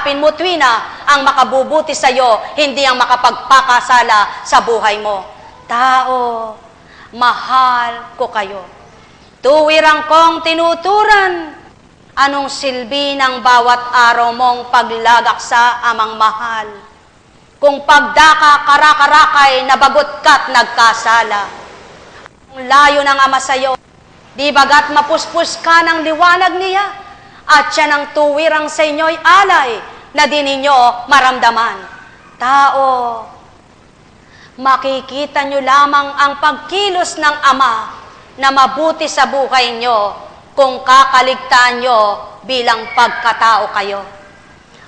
Hanapin mo tuwina ang makabubuti sa iyo, hindi ang makapagpakasala sa buhay mo. Tao, mahal ko kayo. Tuwirang kong tinuturan, anong silbi ng bawat araw mong paglagak sa amang mahal? Kung pagdaka karakarakay, nabagot ka't nagkasala. Ang layo ng ama sa'yo, di bagat mapuspos ka ng liwanag niya, at siya ng tuwirang sa inyo'y alay, na di ninyo maramdaman. Tao, makikita nyo lamang ang pagkilos ng ama na mabuti sa buhay nyo kung kakaligtaan nyo bilang pagkatao kayo.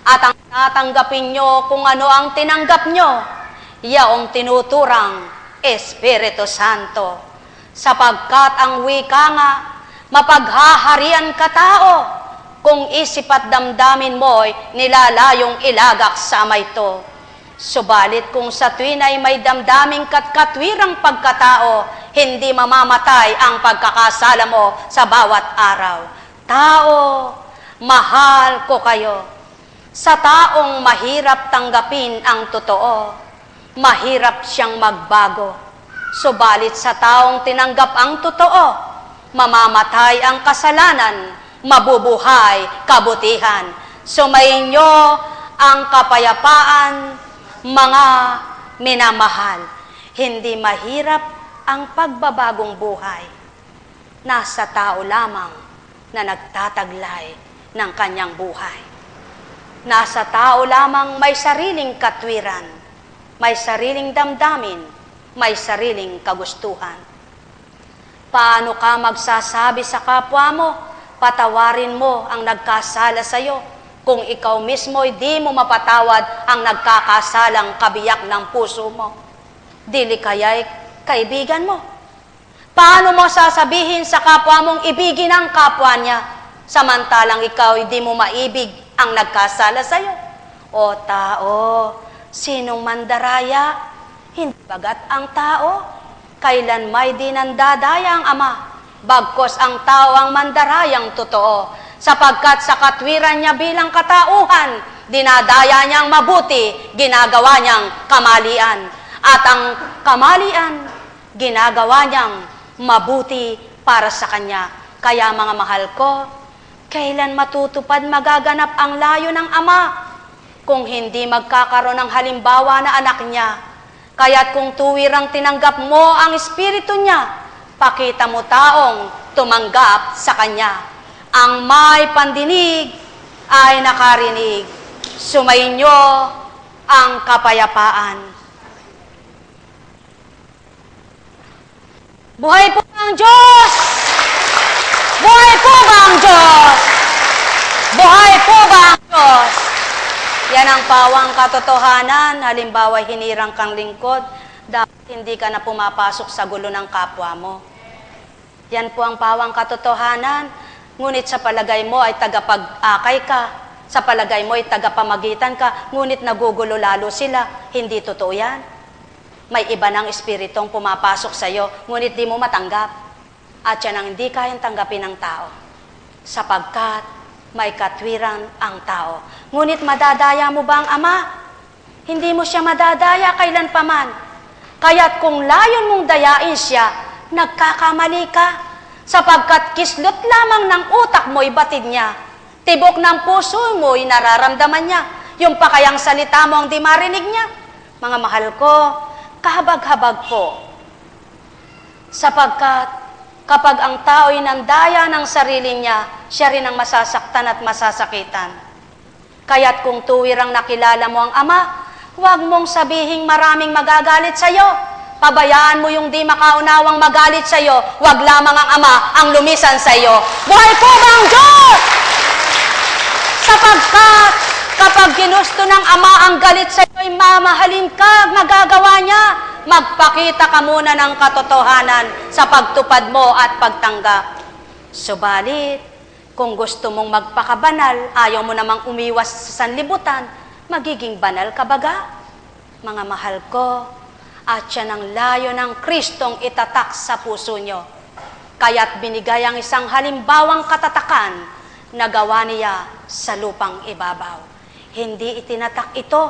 At ang tatanggapin nyo kung ano ang tinanggap nyo, yaong tinuturang Espiritu Santo. Sapagkat ang wika nga, mapaghaharian ka tao, kung isip at damdamin mo'y nilalayong ilagak sa amay to. Subalit kung sa tuwin ay may damdaming katwirang pagkatao, hindi mamamatay ang pagkakasala mo sa bawat araw. Tao, mahal ko kayo. Sa taong mahirap tanggapin ang totoo, mahirap siyang magbago. Subalit sa taong tinanggap ang totoo, mamamatay ang kasalanan, mabubuhay kabutihan. Sumainyo ang kapayapaan, mga minamahal. Hindi mahirap ang pagbabagong buhay. Nasa tao lamang na nagtataglay ng kanyang buhay. Nasa tao lamang may sariling katwiran, may sariling damdamin, may sariling kagustuhan. Paano ka magsasabi sa kapwa mo, patawarin mo ang nagkasala sa iyo, kung ikaw mismo'y di mo mapatawad ang nagkakasalang kabiyak ng puso mo? Dili kaya'y kaibigan mo? Paano mo sasabihin sa kapwa mong ibigin ang kapwa niya, samantalang ikaw di mo maibig ang nagkasala sa iyo? O tao, sinong mandaraya? Hindi bagat ang tao? Kailan may di nandadaya ang ama? Bagkos ang tao ang mandarayang totoo, sapagkat sa katwiran niya bilang katauhan, dinadaya niyang mabuti, ginagawa niyang kamalian. At ang kamalian, ginagawa niyang mabuti para sa kanya. Kaya mga mahal ko, kailan matutupad magaganap ang layo ng ama? Kung hindi magkakaroon ng halimbawa na anak niya. Kaya't kung tuwirang tinanggap mo ang espiritu niya, pakita mo taong tumanggap sa kanya. Ang may pandinig ay nakarinig. Sumainyo ang kapayapaan. Buhay po ang Diyos! Buhay po ba ang Diyos? Buhay po ba ang Diyos? Yan ang pawang katotohanan. Halimbawa, hinirang kang lingkod, dapat hindi ka na pumapasok sa gulo ng kapwa mo. Yan po ang pawang katotohanan. Ngunit sa palagay mo ay tagapag-akay ka, sa palagay mo ay tagapamagitan ka, ngunit nagugulo lalo sila. Hindi totoo yan. May iba ng espiritong pumapasok sa iyo, ngunit di mo matanggap. At yan ang hindi kayang tanggapin ng tao. Sapagkat may katwiran ang tao. Ngunit madadaya mo ba ang ama? Hindi mo siya madadaya kailanpaman. Kaya't kung layon mong dayain siya, nagkakamali ka. Sapagkat kislot lamang ng utak mo'y batid niya. Tibok ng puso mo'y nararamdaman niya. Yung pa kayang salita mo ang di marinig niya. Mga mahal ko, kahabag-habag po. Sapagkat kapag ang tao'y nandaya ng sarili niya, siya rin ang masasaktan at masasakitan. Kaya't kung tuwirang nakilala mo ang ama, huwag mong sabihing maraming magagalit sa iyo. Pabayaan mo yung di makaunawang magalit sa iyo, huwag lamang ang ama ang lumisan sa iyo. Buhay po ba ang Diyos? Sapagkat kapag ginusto ng ama ang galit sa iyo, ay mamahalin ka, magagawa niya. Magpakita ka muna ng katotohanan sa pagtupad mo at pagtanggap. Subalit, kung gusto mong magpakabanal, ayaw mo namang umiwas sa sanlibutan, magiging banal ka baga? Mga mahal ko, at yan ang layo ng Kristong itatak sa puso nyo. Kaya't binigay ang isang halimbawang katatakan na gawa niya sa lupang ibabaw. Hindi itinatak ito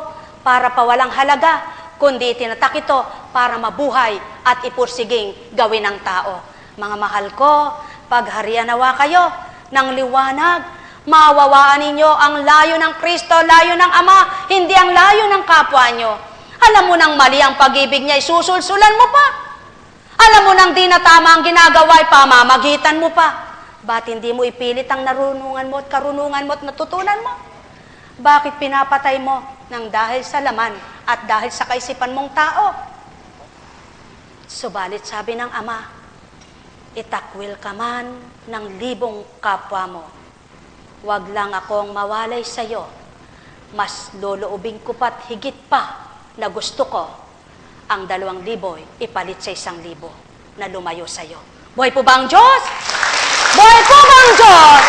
para pawalang halaga, kundi itinatak ito para mabuhay at ipursiging gawin ng tao. Mga mahal ko, pagharian nawa kayo ng liwanag, mawawaan ninyo ang layo ng Kristo, layo ng Ama, hindi ang layo ng kapwa nyo. Alam mo nang mali ang pag-ibig niya, isusulsulan mo pa. Alam mo nang di na tama ang ginagawa, pamamagitan mo pa. Ba't hindi mo ipilit ang narunungan mo at karunungan mo at natutunan mo? Bakit pinapatay mo nang dahil sa laman at dahil sa kaisipan mong tao? Subalit sabi ng Ama, itakwil ka man ng 1,000 kapwa mo. Huwag lang akong mawalay sa iyo. Mas loloobin ko pa't higit pa na gusto ko ang 2,000 ipalit sa 1,000 na lumayo sa iyo. Buhay po ba ang Diyos? Buhay po ba ang Diyos?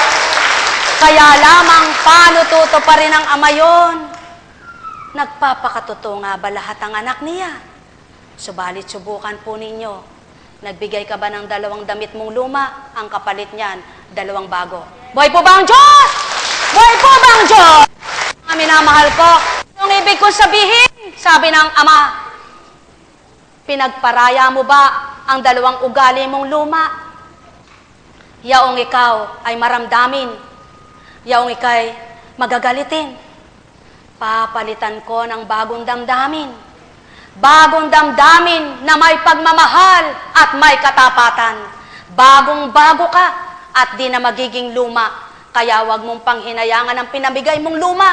Kaya lamang paano pa rin ang Ama yon? Nagpapakatotoo nga ba lahat ang anak niya? Subalit subukan po ninyo. Nagbigay ka ba ng 2 damit mong luma? Ang kapalit niyan, 2 bago. Buhay po ba ang Diyos? Buhay po ba ang Diyos? Mga minamahal ko, yung ibig kong sabihin, sabi ng Ama, pinagparaya mo ba ang 2 ugali mong luma? Yaong ikaw ay maramdamin, yaong ikay magagalitin. Papalitan ko ng bagong damdamin. Bagong damdamin na may pagmamahal at may katapatan. Bagong-bago ka at di na magiging luma. Kaya wag mong panghinayangan ang pinamigay mong luma,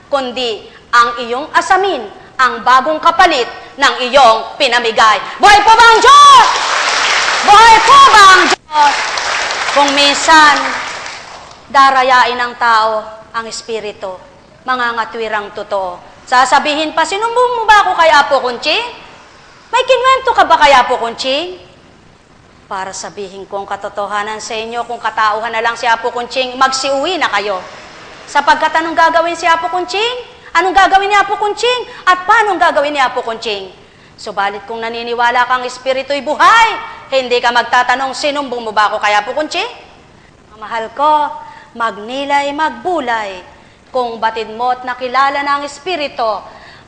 kundi ang iyong asamin, ang bagong kapalit ng iyong pinamigay. Buhay po ba ang Diyos? Buhay po ba ang Diyos? Kung minsan, darayain ng tao ang espiritu, mangangatwirang totoo. Sasabihin pa, sinumbong mo ba ako kay Apo Kunching? May kinwento ka ba kay Apo Kunching? Para sabihin kong katotohanan sa inyo, kung katauhan na lang si Apo Kunching, magsiuwi na kayo. Sapagkat anong gagawin si Apo Kunching? Anong gagawin ni Apo Kunching? At paano gagawin ni Apo Kunching? Subalit kung naniniwala kang espiritu'y buhay, hindi ka magtatanong, sinumbong mo ba ako kay Apo Kunching? Mahal ko, magnilay, magbulay. Kung batid mo at nakilala na ang espiritu,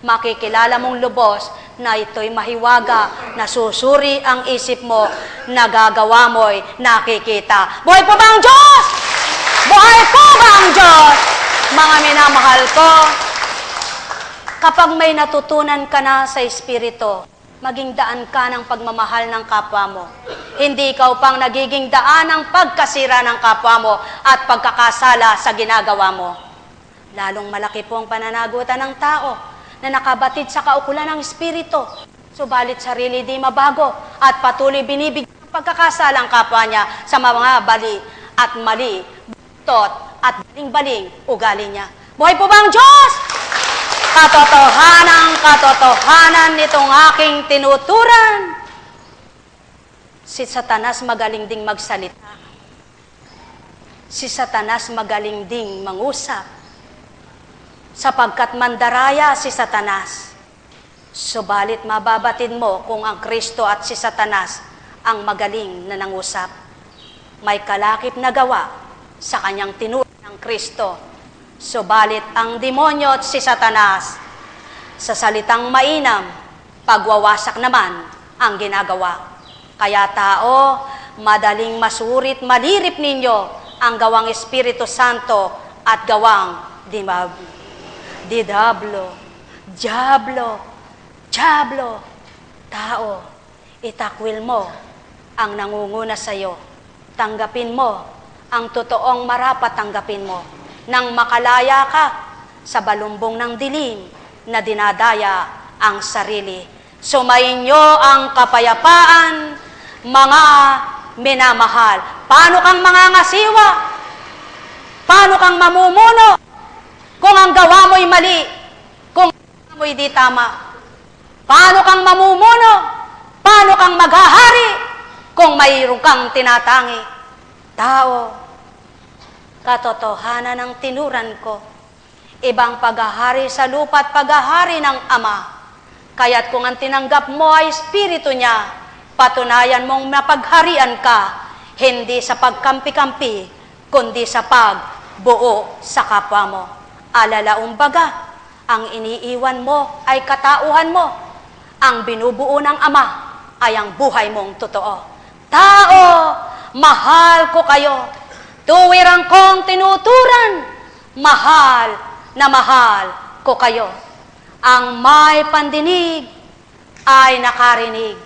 makikilala mong lubos na ito'y mahiwaga, na susuri ang isip mo, nagagawa mo'y nakikita. Buhay po ba ang Diyos? Buhay po ba ang Diyos? Mga minamahal ko, kapag may natutunan ka na sa espiritu, maging daan ka ng pagmamahal ng kapwa mo. Hindi ikaw pang nagiging daan ng pagkasira ng kapwa mo at pagkakasala sa ginagawa mo. Lalong malaki po ang pananagutan ng tao na nakabatid sa kaukulan ng espiritu. Subalit sarili di mabago at patuloy binibigyan ng pagkakasala ang kapwa niya sa mga bali at mali, butot at baling-baling ugali niya. Buhay po ba ang Diyos? Katotohanan nitong aking tinuturan. Si Satanas magaling ding magsalita. Si Satanas magaling ding mangusap. Sapagkat mandaraya si Satanas. Subalit mababatid mo kung ang Kristo at si Satanas ang magaling na nangusap. May kalakip na gawa sa kanyang tinuran ng Kristo. Subalit ang demonyo at si Satanas, sa salitang mainam, pagwawasak naman ang ginagawa. Kaya tao, madaling masurit, malirip ninyo ang gawang Espiritu Santo at gawang Diablo. Tao, itakwil mo ang nangunguna sa iyo. Tanggapin mo ang totoong marapat tanggapin mo. Nang makalaya ka sa balumbong ng dilim na dinadaya ang sarili. Sumainyo ang kapayapaan, mga minamahal. Paano kang mangangasiwa? Paano kang mamumuno? Kung ang gawa mo'y mali, kung ang gawa mo'y di tama. Paano kang mamumuno? Paano kang maghahari kung mayroon kang tinatangi? Tao, katotohanan ng tinuran ko, ibang paghahari sa lupa at paghahari ng Ama. Kaya't kung ang tinanggap mo ay espiritu niya, patunayan mong mapagharian ka, hindi sa pagkampi-kampi, kundi sa pagbuo sa kapwa mo. Alalaumbaga, ang iniiwan mo ay katauhan mo. Ang binubuo ng Ama ay ang buhay mong totoo. Tao, mahal ko kayo. Tuwirang kong tinuturan, mahal na mahal ko kayo. Ang may pandinig ay nakarinig.